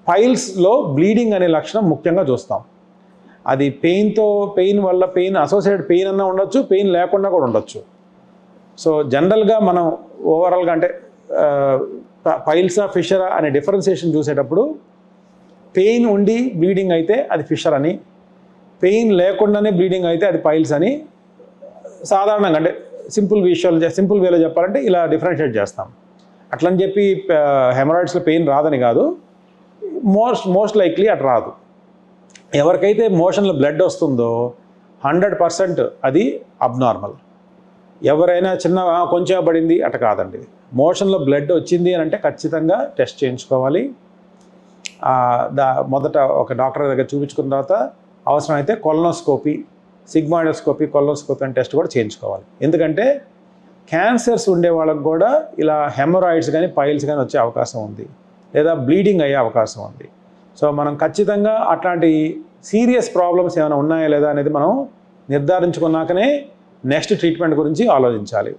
పైల్స్లో bleeding అనే లక్షణం ముఖ్యంగా చూస్తాం. అది పెయిన్ వల్ల అసోసియేటెడ్ పెయిన్ అన్నా ఉండొచ్చు, పెయిన్ లేకుండా కూడా ఉండొచ్చు. సో జనరల్గా మనం ఓవరాల్గా అంటే పైల్సా ఫిషరా అనే డిఫరెన్సియేషన్ చూసేటప్పుడు పెయిన్ ఉండి బ్లీడింగ్ అయితే అది ఫిషర్ అని, పెయిన్ లేకుండానే బ్లీడింగ్ అయితే అది పైల్స్ అని సాధారణంగా అంటే సింపుల్ వేలో చెప్పాలంటే ఇలా డిఫరెన్షియేట్ చేస్తాం. అట్లని చెప్పి హెమరాయిడ్స్లో పెయిన్ రాదని కాదు, మోస్ట్ లైక్లీ అటు రాదు. ఎవరికైతే మోషన్లో బ్లడ్ వస్తుందో 100% అది అబ్నార్మల్. ఎవరైనా కొంచెం పడింది అట కాదండి. మోషన్లో బ్లడ్ వచ్చింది అని అంటే ఖచ్చితంగా టెస్ట్ చేయించుకోవాలి. మొదట ఒక డాక్టర్ దగ్గర చూపించుకున్న తర్వాత అవసరమైతే కొలనోస్కోపీ, సిగ్మాయిడోస్కోపీ, కొలనోస్కోపీ అనే టెస్ట్ కూడా చేయించుకోవాలి. ఎందుకంటే క్యాన్సర్స్ ఉండే వాళ్ళకు కూడా ఇలా హెమరాయిడ్స్ కానీ పైల్స్ కానీ వచ్చే అవకాశం ఉంది, లేదా బ్లీడింగ్ అయ్యే అవకాశం ఉంది. సో మనం ఖచ్చితంగా అట్లాంటి సీరియస్ ప్రాబ్లమ్స్ ఏమైనా ఉన్నాయా లేదా అనేది మనం నిర్ధారించుకున్నాకనే నెక్స్ట్ ట్రీట్మెంట్ గురించి ఆలోచించాలి.